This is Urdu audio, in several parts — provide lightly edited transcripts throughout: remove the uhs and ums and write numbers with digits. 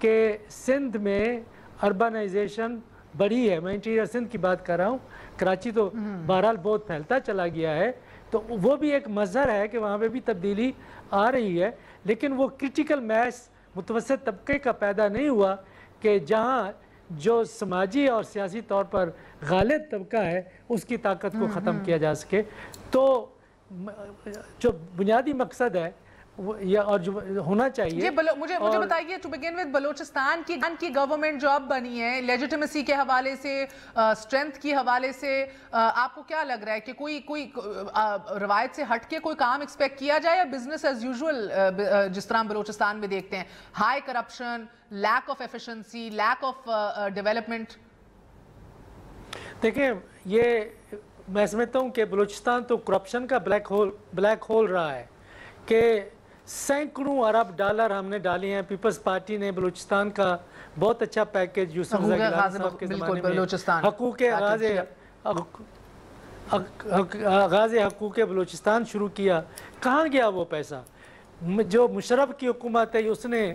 کہ سندھ میں اربنائزیشن بڑھی ہے. میں انٹیریئر سندھ کی بات کر رہا ہوں. کراچی تو بہرحال بہت پھیلتا چلا گیا ہے, تو وہ بھی ایک مظہر ہے کہ وہاں پہ بھی تبدیلی آ رہی ہے, لیکن وہ کرٹیکل میس متوسط طبقے کا پیدا نہیں ہوا کہ جہاں جو سماجی اور سیاسی طور پر غالب طبقہ ہے اس کی طاقت کو ختم کیا جا سکے. تو جو بنیادی مقصد ہے اور جو ہونا چاہیے, مجھے بتائیے ٹو بگن ود بلوچستان کی گورنمنٹ جو اب بنی ہے, لیجیٹیمیسی کے حوالے سے, اسٹرینتھ کی حوالے سے, آپ کو کیا لگ رہا ہے کہ کوئی روایت سے ہٹ کے کوئی کام ایکسپیکٹ کیا جائے, یا بزنس ایز یوزول جس طرح ہم بلوچستان میں دیکھتے ہیں, high corruption, lack of efficiency, lack of development? دیکھیں, یہ میں سمجھتا ہوں کہ بلوچستان تو کرپشن کا بلیک ہول رہا ہے کہ سینکڑوں ارب ڈالر ہم نے ڈالے ہیں. پیپلز پارٹی نے بلوچستان کا بہت اچھا پیکیج یوسف رضا گیلانی صاحب کے زمانے میں آغاز حقوق بلوچستان شروع کیا. کہاں گیا وہ پیسہ؟ جو مشرف کی حکومت ہے اس نے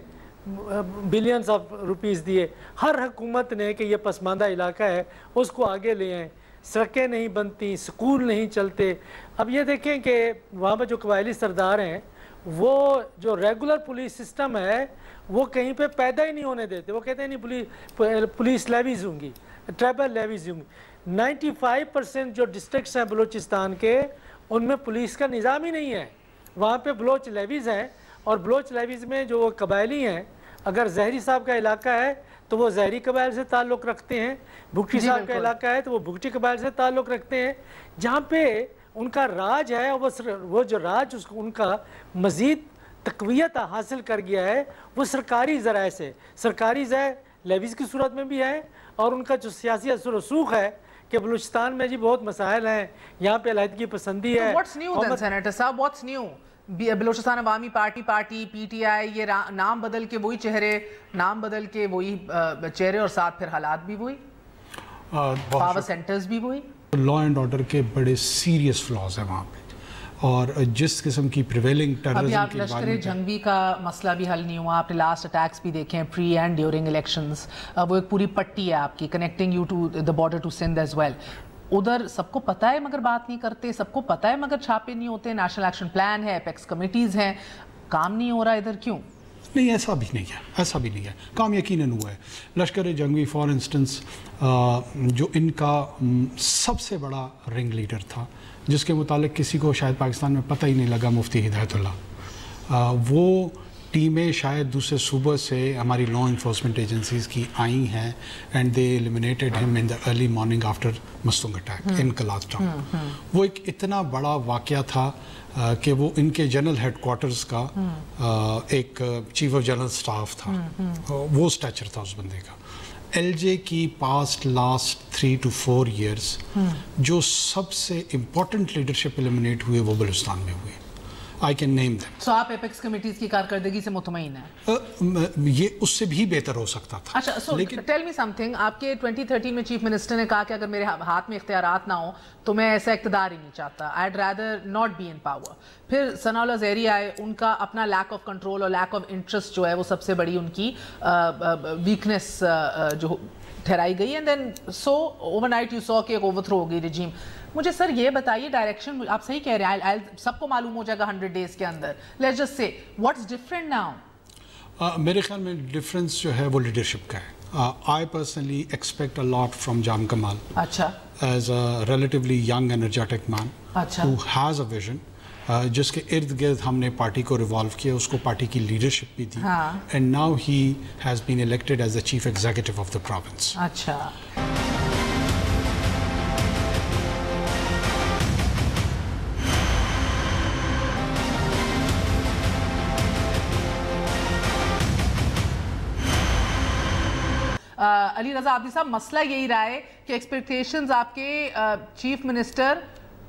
بلینز آف روپیز دیے. ہر حکومت نے کہ یہ پسماندہ علاقہ ہے اس کو آگے لے آئیں. سڑکیں نہیں بنتی, سکول نہیں چلتے. اب یہ دیکھیں کہ وہاں پہ جو قبائلی سردار ہیں وہ جو ریگولر پولیس سسٹم ہے وہ کہیں پہ پیدا ہی نہیں ہونے دیتے. وہ کہتے ہیں نہیں پولیس لیویز ہوں گی, ٹرائبل لیویز ہوں گی. 95% جو ڈسٹرکٹس ہیں بلوچستان کے ان میں پولیس کا نظام ہی نہیں ہے. وہاں پہ بلوچ لیویز ہیں, اور بلوچ لیویز میں جو قبائلی ہیں, اگر زہری صاحب کا علاقہ ہے تو وہ زہری قبائل سے تعلق رکھتے ہیں, بھگٹی صاحب کا علاقہ ہے تو وہ بھگٹی قبائل سے تعلق رکھتے ہیں. جہاں پہ ان کا راج ہے وہ جو راج ان کا مزید تقویت حاصل کر گیا ہے وہ سرکاری ذرائع سے. سرکاری ذرائع لیویز کی صورت میں بھی ہے, اور ان کا جو سیاسی اثر و رسوخ ہے کہ بلوچستان میں جی بہت مسائل ہیں, یہاں پہ علیحدگی پسندی ہے. What's new then, Senator صاحب, what's new? بلوچستان عوامی پارٹی پی ٹی آئی, یہ نام بدل کے وہی چہرے, نام بدل کے وہی چہرے, اور ساتھ پھر حالات بھی وہی, پاور سینٹرز بھی وہی. لا اینڈ آرڈر کے بڑے سیریس فلاز ہیں وہاں پہ, اور جس قسم کی پریویلنگ ٹیررزم ابھی آپ لشکر جنگی کا مسئلہ بھی حل نہیں ہوا. آپ نے لاسٹ اٹیکس بھی دیکھے ہیں پری اینڈ ڈیورنگ الیکشنز. وہ ایک پوری پٹی ہے آپ کی connecting you to the border to Sindh as well. ادھر سب کو پتہ ہے مگر بات نہیں کرتے, سب کو پتہ ہے مگر چھاپے نہیں ہوتے. نیشنل ایکشن پلان ہے, ایپیکس کمیٹیز ہیں, کام نہیں ہو رہا ادھر, کیوں نہیں؟ ایسا بھی نہیں ہے, ایسا بھی نہیں ہے. کام یقیناً ہوا ہے. لشکر جنگی فار انسٹنس جو ان کا سب سے بڑا رنگ لیڈر تھا, جس کے متعلق کسی کو شاید پاکستان میں پتہ ہی نہیں لگا, مفتی ہدایت اللہ, وہ ٹیمیں شاید دوسرے صوبوں سے ہماری لا انفورسمنٹ ایجنسیز کی آئی ہیں, and they eliminated them in the early morning after Mustang attack in class town. وہ ایک اتنا بڑا واقعہ تھا کہ وہ ان کے جنرل ہیڈ کوارٹرز کا ایک چیف آف جنرل سٹاف تھا, وہ اسٹیچر تھا اس بندے کا. ایل جے کی لاسٹ 3 to 4 years جو سب سے امپورٹنٹ لیڈرشپ ایلیمنیٹ ہوئے وہ بلوچستان میں ہوئے. I can name them. سو آپ ایپیکس کمیٹیز کی کارکردگی سے مطمئن ہیں؟ یہ اس سے بھی بہتر ہو سکتا تھا. اچھا, so tell me some thing. آپ کے 2013 میں چیف منسٹر نے کہا کہ اگر میرے ہاتھ میں اختیارات نہ ہوں تو میں ایسا اقتدار ہی نہیں چاہتا, I'd rather not be in power. پھر ثناء اللہ زہری آئے, ان کا اپنا لیک آف کنٹرول اور لیک آف انٹرسٹ جو ہے وہ سب سے بڑی ان کی ویکنیس جو ٹھہرائی گئی, and then so overnight you so کہ ایک اوور تھرو ہو گئی رجیم. مجھے سر یہ بتائیے, ڈائریکشن آپ صحیح کہہ رہے ہیں, سب کو معلوم ہو جائے گا 100 days کے اندر. Let's just say what's different now. میرے خیال میں ڈفرینس جو ہے وہ لیڈرشپ کا ہے. I personally expect a lot from Jam Kamal as a relatively young energetic man who has a vision, جس کے ارد گرد ہم نے پارٹی کو ریوالو کیا, اس کو پارٹی کی لیڈرشپ بھی دی, and now he has been elected as the chief executive of the province. اچھا, علی رضا عابدی صاحب, مسئلہ یہی رہا ہے کہ ایکسپیکٹیشنز آپ کے chief minister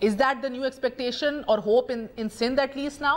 Is that the new expectation or hope in Sindh at least now?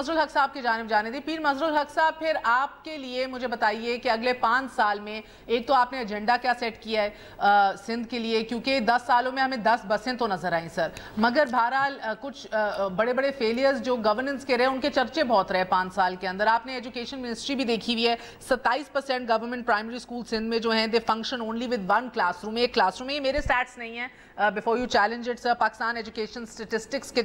مظہر الحق صاحب کی جانب جانے دی. پیر مظہر الحق صاحب, پھر آپ کے لیے مجھے بتائیے کہ اگلے 5 سال میں ایک تو آپ نے ایجنڈا کیا سیٹ کیا ہے سندھ کے لیے, کیونکہ 10 سالوں میں ہمیں 10 بسیں تو نظر آئیں سر, مگر بہرحال کچھ بڑے بڑے فیلیئرز جو گورننس کے رہے ان کے چرچے بہت رہے 5 سال کے اندر. آپ نے ایجوکیشن منسٹری بھی دیکھی ہوئی ہے, 27% گورنمنٹ پرائمری اسکول سندھ میں جو ہیں they function only with 1 classroom, ایک کلاس روم میں. یہ میرے سٹیٹس نہیں ہیں, before you challenge it sir, Pakistan education statistics کے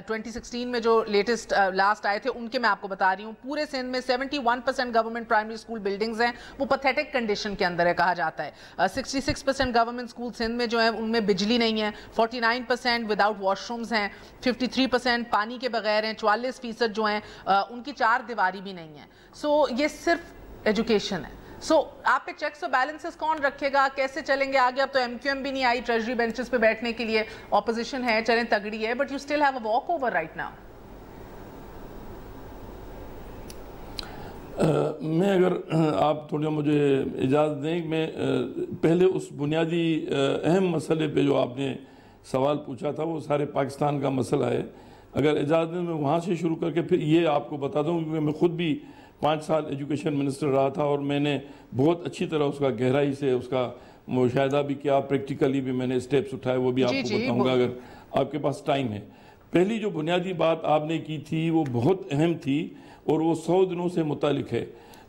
2016 میں جو لیٹسٹ لاسٹ آئے تھے ان کے میں آپ کو بتا رہی ہوں. پورے سندھ میں 71% گورنمنٹ پرائمری اسکول بلڈنگز ہیں وہ پیتھیٹک کنڈیشن کے اندر ہے کہا جاتا ہے. 66% گورنمنٹ اسکول سندھ میں جو ہیں ان میں بجلی نہیں ہے, 49% وداؤٹ واش رومز ہیں, 53% پانی کے بغیر ہیں, 44% جو ہیں ان کی 4 دیواری بھی نہیں ہے. سو یہ صرف ایجوکیشن ہے. سو آپ پہ چیکس اور بیلنسز کون رکھے گا, کیسے چلیں گے آگے؟ اب تو ایم کیو ایم بھی نہیں آئی ٹریجری بینچز پہ بیٹھنے کے لیے, اپوزیشن ہے چلیں تگڑی ہے, but you still have a walk over right now. میں اگر آپ تھوڑا مجھے اجازت دیں, میں پہلے اس بنیادی اہم مسئلے پہ جو آپ نے سوال پوچھا تھا وہ سارے پاکستان کا مسئلہ ہے. اگر اجازت دیں میں وہاں سے شروع کر کے پھر یہ آپ کو بتا دوں, کیونکہ میں خود بھی 5 سال ایجوکیشن منسٹر رہا تھا اور میں نے بہت اچھی طرح اس کا گہرائی سے اس کا مشاہدہ بھی کیا, پریکٹیکلی بھی میں نے اسٹیپس اٹھائے, وہ بھی آپ کو بتاؤں گا اگر آپ کے پاس ٹائم ہے. پہلی جو بنیادی بات آپ نے کی تھی وہ بہت اہم تھی اور وہ 100 دنوں سے متعلق ہے.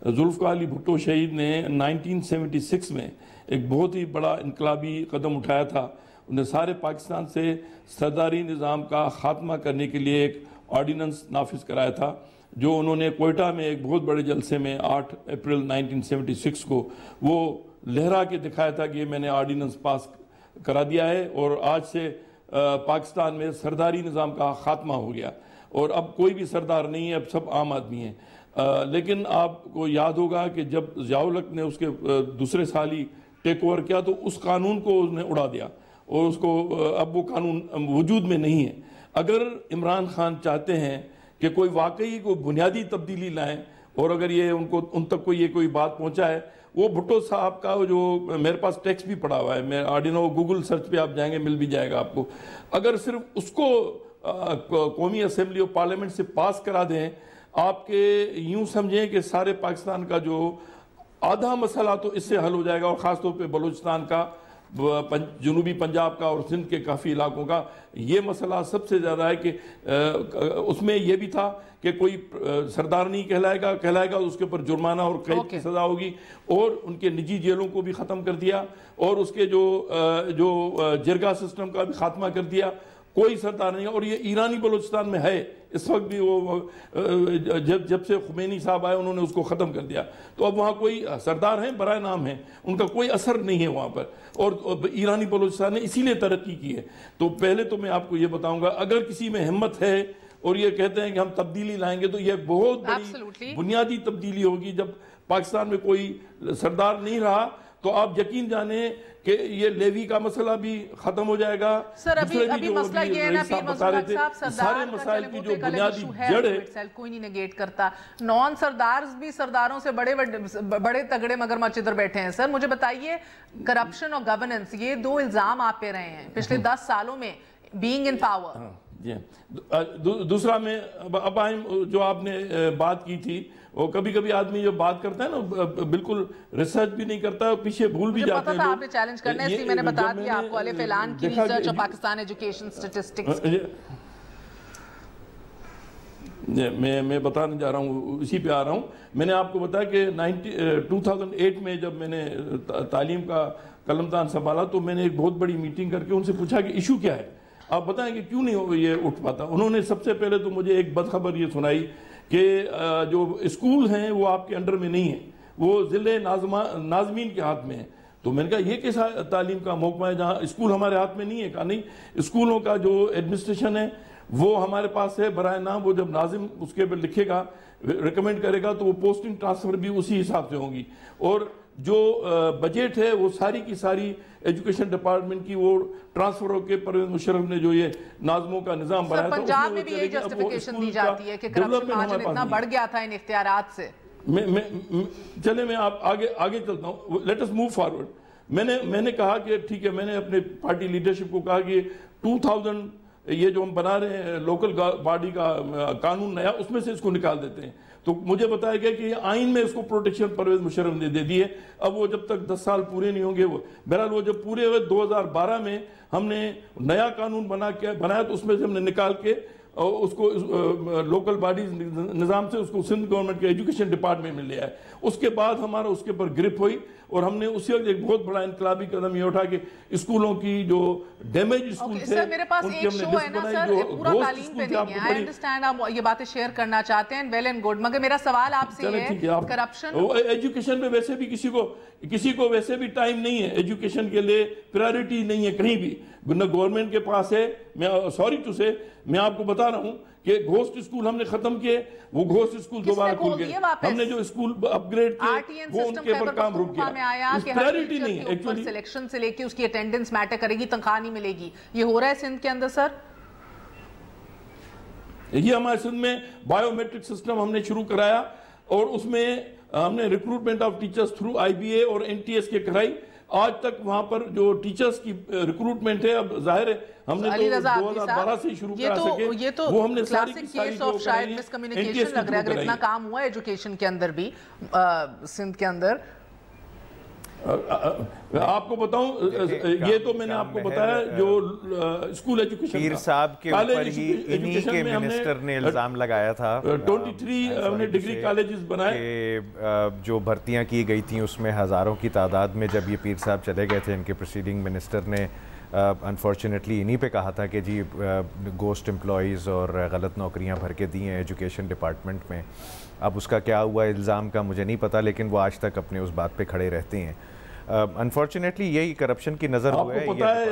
ذوالفقار علی بھٹو شہید نے 1976 میں ایک بہت ہی بڑا انقلابی قدم اٹھایا تھا. انہیں سارے پاکستان سے سرداری نظام کا خاتمہ کرنے کے لیے ایک آرڈیننس نافذ کرایا تھا, جو انہوں نے کوئٹہ میں ایک بہت بڑے جلسے میں 8 اپریل 1976 کو وہ لہرا کے دکھایا تھا کہ یہ میں نے آرڈیننس پاس کرا دیا ہے اور آج سے پاکستان میں سرداری نظام کا خاتمہ ہو گیا اور اب کوئی بھی سردار نہیں ہے, اب سب عام آدمی ہیں. لیکن آپ کو یاد ہوگا کہ جب ضیاء الحق نے اس کے دوسرے سال ہی ٹیک اوور کیا تو اس قانون کو اس نے اڑا دیا اور اس کو اب وہ قانون وجود میں نہیں ہے. اگر عمران خان چاہتے ہیں کہ کوئی واقعی کوئی بنیادی تبدیلی لائیں اور اگر یہ ان تک کوئی بات پہنچا ہے, وہ بھٹو صاحب کا جو میرے پاس ٹیکسٹ بھی پڑا ہوا ہے, میں آرڈینو گوگل سرچ پہ آپ جائیں گے مل بھی جائے گا آپ کو. اگر صرف اس کو قومی اسمبلی اور پارلیمنٹ سے پاس کرا دیں, آپ کے یوں سمجھیں کہ سارے پاکستان کا جو آدھا مسئلہ تو اس سے حل ہو جائے گا, اور خاص طور پہ بلوچستان کا, جنوبی پنجاب کا اور سندھ کے کافی علاقوں کا. یہ مسئلہ سب سے زیادہ ہے کہ اس میں یہ بھی تھا کہ کوئی سردار نہیں کہلائے گا اس کے اوپر جرمانہ اور قید کی سزا ہوگی, اور ان کے نجی جیلوں کو بھی ختم کر دیا اور اس کے جو جرگہ سسٹم کا بھی خاتمہ کر دیا. کوئی سردار نہیں ہے, اور یہ ایرانی بلوچستان میں ہے اس وقت بھی. وہ جب سے خمینی صاحب آئے انہوں نے اس کو ختم کر دیا, تو اب وہاں کوئی سردار ہیں برائے نام ہیں, ان کا کوئی اثر نہیں ہے وہاں پر, اور ایرانی بلوچستان نے اسی لیے ترقی کی ہے. تو پہلے تو میں آپ کو یہ بتاؤں گا, اگر کسی میں ہمت ہے اور یہ کہتے ہیں کہ ہم تبدیلی لائیں گے, تو یہ بہت بڑی بنیادی تبدیلی ہوگی. جب پاکستان میں کوئی سردار نہیں رہا تو آپ یقین جانیں کہ یہ لیوی کا مسئلہ بھی ختم ہو جائے گا. سر ابھی مسئلہ یہ ہے نا پیر مظہر الحق صاحب, سردار کا چلے وہ تو ایک الگ ایشو ہے, کوئی نہیں نگیٹ کرتا. نان سردارز بھی سرداروں سے بڑے تگڑے مگرمچھ ادھر بیٹھے ہیں. سر مجھے بتائیے, کرپشن اور گورننس یہ 2 الزام آپ پہ رہے ہیں پچھلے 10 سالوں میں, بینگ ان پاور. دوسرا میں اب آئیں, جو آپ نے بات کی تھی, وہ کبھی آدمی جو بات کرتا ہے نا بالکل ریسرچ بھی نہیں کرتا ہے, پیچھے بھول بھی جاتے ہیں. مجھے پتا تھا آپ نے چیلنج کرنا ہے, اس لیے میں نے بتا دیا آپ کو الف اعلان کی ریسرچ اور پاکستان ایجوکیشن سٹیٹسٹکس. میں بتانے جا رہا ہوں, اسی پہ آ رہا ہوں. میں نے آپ کو بتایا کہ 2008 میں جب میں نے تعلیم کا قلمدان سنبھالا تو میں نے ایک بہت بڑی میٹنگ کر کے ان سے پوچھا کہ ایشو کیا ہے, آپ بتائیں کہ کیوں نہیں یہ اٹھ پاتا. انہوں نے سب سے پہلے تو مجھے ایک بدخبر یہ سنائی کہ جو اسکول ہیں وہ آپ کے انڈر میں نہیں ہیں, وہ ضلع ناظمین کے ہاتھ میں ہیں. تو میں نے کہا یہ کیسا تعلیم کا محکمہ ہے جہاں اسکول ہمارے ہاتھ میں نہیں ہے؟ کہا نہیں, اسکولوں کا جو ایڈمنسٹریشن ہے وہ ہمارے پاس ہے برائے نام. وہ جب ناظم اس کے پر لکھے گا, ریکمنڈ کرے گا, تو وہ پوسٹنگ ٹرانسفر بھی اسی حساب سے ہوں گی. اور جو بجٹ ہے وہ ساری کی ساری ایجوکیشن ڈپارٹمنٹ کی وہ ٹرانسفر ہو کے پرویز مشرف نے جو یہ ناظموں کا نظام بنایا تھا. پنجاب میں بھی یہ جسٹیفیکیشن دی جاتی ہے کہ کرپشن مارجن اتنا بڑھ گیا تھا ان اختیارات سے. چلے میں آگے چلتا ہوں, لیٹ اس موو فارورڈ. میں نے کہا کہ ٹھیک ہے, میں نے اپنے پارٹی لیڈرشپ کو کہا کہ یہ جو ہم بنا رہے ہیں لوکل باڈی کا قانون نیا، اس میں سے اس کو نکال دیتے ہیں. تو مجھے بتایا گیا کہ آئین میں اس کو پروٹیکشن پرویز مشرف نے دے دی ہے. اب وہ جب تک 10 سال پورے نہیں ہوں گے، وہ بہرحال وہ جب پورے ہوئے 2012 میں ہم نے نیا قانون بنایا تو اس میں سے ہم نے نکال کے اس کو لوکل باڈیز نظام سے اس کو سندھ گورنمنٹ کے ایجوکیشن ڈپارٹمنٹ میں لے آئے. اس کے بعد ہمارا اس کے پر گرپ ہوئی اور ہم نے اسی وقت ایک بہت بڑا انقلابی قدم یہ اٹھا کہ اسکولوں کی جو ڈیمیج اسکول تھے سر میرے پاس ایک شو ہے نا سر، پورا تعلیم پہ نہیں ہے. آئی انڈرسٹینڈ آپ یہ باتیں شیئر کرنا چاہتے ہیں، ویل اینڈ گڈ، مگر میرا سوال آپ سے یہ ہے کرپشن ایجوکیشن میں ویسے بھی کسی کو ویسے بھی ٹائم نہیں ہے، ایجوکیشن کے لیے پرائیورٹی نہیں ہے کہیں بھی، نہ گورنمنٹ کے پاس ہے. میں سوری ٹو سے میں آپ کو بتا رہا ہوں کہ گھوسٹ اسکول ہم نے ختم کیے، وہ گھوسٹ اسکول دوبارہ کھل گئے. ہم نے جو اسکول اپ گریڈ کیے وہ ان کے پر کام رک گیا. اس پرائیورٹی نہیں ہے ایکچولی. سلیکشن سے لے کے اس کی اٹینڈنس میٹر کرے گی، تنخواہ نہیں ملے گی، یہ ہو رہا ہے سندھ کے اندر سر؟ یہ ہمارے سندھ میں بایو میٹرک سسٹم ہم نے شروع کرایا اور اس میں ہم نے recruitment of teachers through I B A اور این ٹی ایس کے کرائی. آج تک وہاں پر جو ٹیچرز کی ریکروٹمنٹ ہے، اب ظاہر ہے ہم نے 2012 سے شروع کرا سکے، وہ ہم نے ساری کی ساری جو شاید مس کمیونیکیشن لگ رہا ہے. اگر اتنا کام ہوا ہے ایجوکیشن کے اندر بھی سندھ کے اندر. آپ کو بتاؤں، یہ تو میں نے آپ کو بتایا جو اسکول ایجوکیشن پیر صاحب کے اوپر ہی انہی کے منسٹر نے الزام لگایا تھا 23 ہم نے ڈگری کالجز بنائے کہ جو بھرتیاں کی گئی تھیں اس میں ہزاروں کی تعداد میں جب یہ پیر صاحب چلے گئے تھے، ان کے پریسیڈنگ منسٹر نے انفارچونیٹلی انہی پہ کہا تھا کہ جی گوسٹ امپلائیز اور غلط نوکریاں بھر کے دی ہیں ایجوکیشن ڈپارٹمنٹ میں. اب اس کا کیا ہوا الزام کا مجھے نہیں پتا، لیکن وہ آج تک اپنے اس بات پہ کھڑے رہتے ہیں. انفارچونیٹلی یہی کرپشن کی نظر ہوئے. آپ کو پتا ہے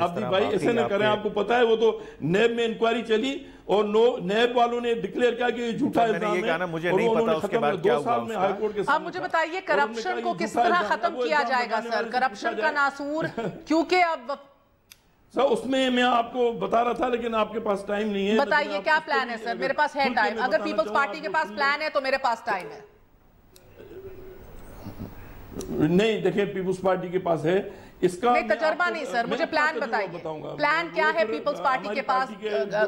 عبدی بھائی ایسے نہ کریں، آپ کو پتا ہے وہ تو نیب میں انکوائری چلی اور نیب والوں نے ڈکلیئر کیا کہ یہ جھوٹا الزام ہے. مجھے نہیں پتا اس کے بعد کیا ہوا. اب مجھے بتائیے کرپشن کو کس طرح ختم کیا جائے گا سر؟ کرپشن کا ناسور کیونکہ اب سر اس میں آپ کو بتا رہا تھا لیکن آپ کے پاس ٹائم نہیں ہے. بتائیے کیا پلان ہے سر؟ میرے پاس ہے ٹائم. اگر پیپلز پارٹی کے پاس پلان ہے تو میرے پاس ٹائم ہے. نہیں دیکھیں پیپلز پارٹی کے پاس ہے اس کا نہیں تجربہ نہیں سر، مجھے پلان بتائیے. پلان کیا ہے پیپلز پارٹی کے پاس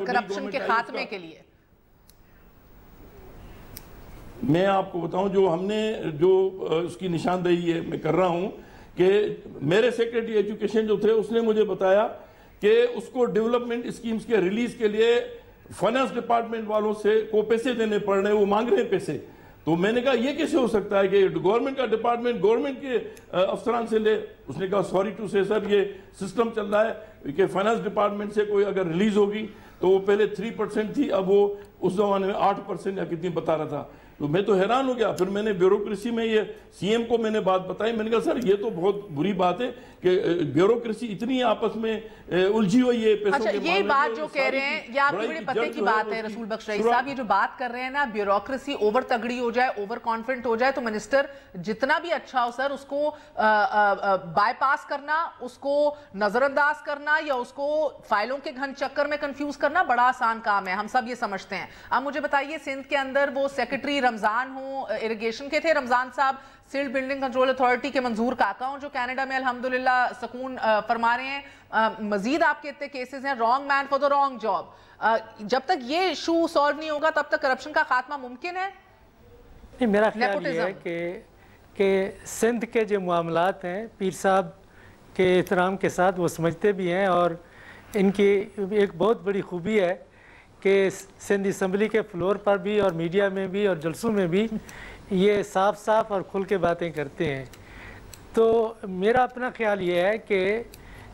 کرپشن کے خاتمے کے لیے؟ میں آپ کو بتاؤں جو ہم نے جو اس کی نشاندہی ہے میں کر رہا ہوں کہ میرے سیکریٹری ایجوکیشن جو تھے اس نے مجھے بتایا کہ اس کو ڈیولپمنٹ اسکیمز کے ریلیز کے لیے فائنانس ڈپارٹمنٹ والوں سے کو پیسے دینے پڑ رہے ہیں، وہ مانگ رہے ہیں پیسے. تو میں نے کہا یہ کیسے ہو سکتا ہے کہ گورنمنٹ کا ڈپارٹمنٹ گورنمنٹ کے افسران سے لے. اس نے کہا سوری ٹو سے سر یہ سسٹم چل رہا ہے کہ فائنانس ڈپارٹمنٹ سے کوئی اگر ریلیز ہوگی تو وہ پہلے 3% تھی، اب وہ اس زمانے میں 8% یا کتنی بتا رہا تھا. تو میں تو حیران ہو گیا. پھر میں نے بیوروکریسی میں یہ سی ایم کو میں نے بات بتائی. میں نے کہا سر یہ تو بہت بری بات ہے کہ بیوروکریسی اتنی آپس میں الجھی ہوئی ہے پیسوں کے معاملے میں. یہ بات جو کہہ رہے ہیں یہ آپ کو بڑے پتے کی بات ہے رسول بخش رئیس صاحب. یہ جو بات کر رہے ہیں نا بیوروکریسی اوور تگڑی ہو جائے، اوور کانفیڈنٹ ہو جائے تو منسٹر جتنا بھی اچھا ہو سر اس کو بائی پاس کرنا، اس کو نظر انداز کرنا یا اس کو فائلوں کے گھن چکر میں کنفیوز کرنا بڑا آسان کام ہے. ہم سب یہ سمجھتے ہیں. اب مجھے بتائیے سندھ کے اندر وہ سیکرٹری رمضان ہوں اریگیشن کے تھے، رمضان صاحب سیلڈ بلڈنگ کنٹرول اتھارٹی کے منظور کاکا ہوں جو کینیڈا میں الحمدللہ سکون فرما رہے ہیں. مزید آپ کے اتنے کیسز ہیں، wrong man for the wrong job. جب تک یہ ایشو سالو نہیں ہوگا تب تک کرپشن کا خاتمہ ممکن ہے؟ نہیں، میرا خیال یہ ہے کہ سندھ کے جو معاملات ہیں پیر صاحب کے احترام کے ساتھ وہ سمجھتے بھی ہیں، اور ان کی ایک بہت بڑی خوبی ہے کہ سندھ اسمبلی کے فلور پر بھی اور میڈیا میں بھی اور جلسوں میں بھی یہ صاف صاف اور کھل کے باتیں کرتے ہیں. تو میرا اپنا خیال یہ ہے کہ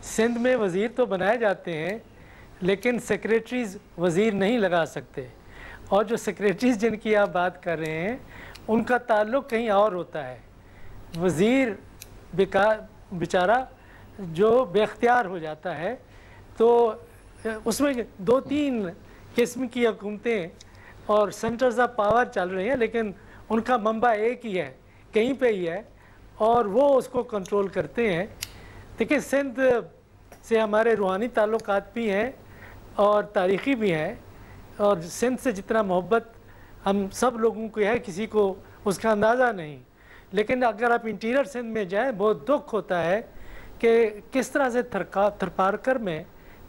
سندھ میں وزیر تو بنائے جاتے ہیں لیکن سیکریٹریز وزیر نہیں لگا سکتے، اور جو سیکریٹریز جن کی آپ بات کر رہے ہیں ان کا تعلق کہیں اور ہوتا ہے. وزیر بیچارہ جو بے اختیار ہو جاتا ہے تو اس میں 2-3 قسم کی حکومتیں اور سینٹرز آف پاور چل رہے ہیں لیکن ان کا منبع ایک ہی ہے، کہیں پہ ہی ہے، اور وہ اس کو کنٹرول کرتے ہیں. دیکھیں سندھ سے ہمارے روحانی تعلقات بھی ہیں اور تاریخی بھی ہیں، اور سندھ سے جتنا محبت ہم سب لوگوں کو ہے کسی کو اس کا اندازہ نہیں. لیکن اگر آپ انٹیریئر سندھ میں جائیں بہت دکھ ہوتا ہے کہ کس طرح سے تھرپارکر میں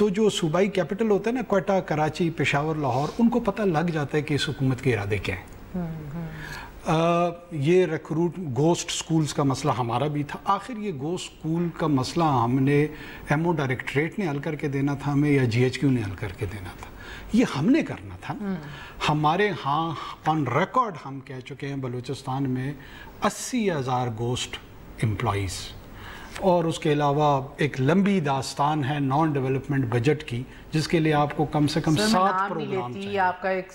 تو جو صوبائی کیپٹل ہوتا ہے نا، کوئٹہ، کراچی، پشاور، لاہور، ان کو پتہ لگ جاتا ہے کہ اس حکومت کے ارادے کیا ہیں۔ یہ ریکروٹ گوسٹ سکولز کا مسئلہ ہمارا بھی تھا، آخر یہ گوسٹ سکول کا مسئلہ ہم نے ایم او ڈائریکٹریٹ نے حل کر کے دینا تھا ہمیں، یا جی ایچ کیو نے حل کر کے دینا تھا؟ یہ ہم نے کرنا تھا۔ ہمارے ہاں آن ریکارڈ ہم کہہ چکے ہیں بلوچستان میں 80,000 گوسٹ امپلائیز، اور اس کے علاوہ ایک لمبی داستان ہے نان ڈیولپمنٹ بجٹ کی، جس کے لیے آپ کو کم سے کم 7 پروگرام چاہیے۔ آپ کا ایک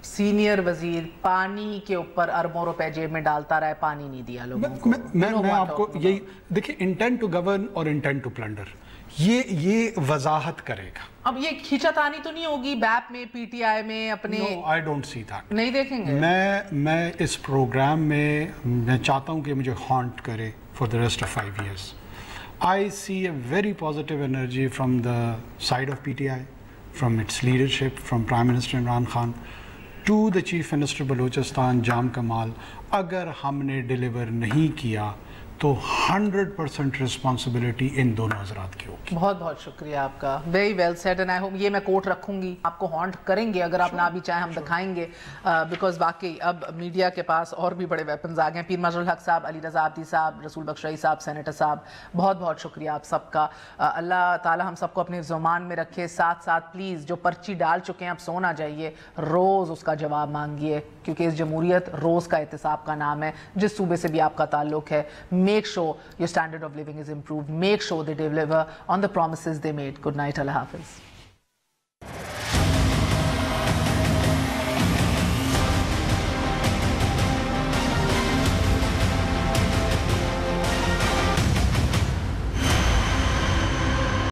سینئر وزیر پانی کے اوپر اربوں روپے جیب میں ڈالتا رہا ہے، پانی نہیں دیا لوگوں کو۔ میں آپ کو یہی دیکھیں، انٹینٹ ٹو گورن اور انٹینٹ ٹو پلنڈر، یہ وضاحت کرے گا۔ اب یہ کھینچا تانی تو نہیں ہوگی بیپ میں، پی ٹی آئی میں اپنے؟ آئی ڈونٹ سی دیٹ، نہیں دیکھیں گے۔ میں اس پروگرام میں چاہتا ہوں کہ مجھے ہانٹ کرے for the rest of 5 years. I see a very positive energy from the side of PTI, from its leadership, from Prime Minister Imran Khan to the Chief Minister Balochistan, Jam Kamal. اگر ہم نے ڈیلیور نہیں کیا تو 100% رسپانسبلٹی ان دونوں حضرات کی ہوگی۔ بہت بہت شکریہ آپ کا، very well said, and I hope یہ میں کوٹ رکھوں گی، آپ کو ہانٹ کریں گے، اگر آپ نہ بھی چاہیں ہم دکھائیں گے، بیکاز واقعی اب میڈیا کے پاس اور بھی بڑے ویپنز آ گئے ہیں۔ پیر مظہر الحق صاحب، علی رضا عابدی صاحب، رسول بخش رئی صاحب، سینیٹر صاحب، بہت بہت شکریہ آپ سب کا۔ اللہ تعالیٰ ہم سب کو اپنے زمان میں رکھے۔ ساتھ ساتھ پلیز جو پرچی ڈال چکے ہیں اب سو نہ جائیے، روز اس کا جواب مانگیے، کیونکہ اس جمہوریت روز کا احتساب کا نام ہے۔ جس صوبے سے بھی آپ کا تعلق ہے، make sure your standard of living is improved. Make sure they deliver on the promises they made. Good night. Allah Hafiz.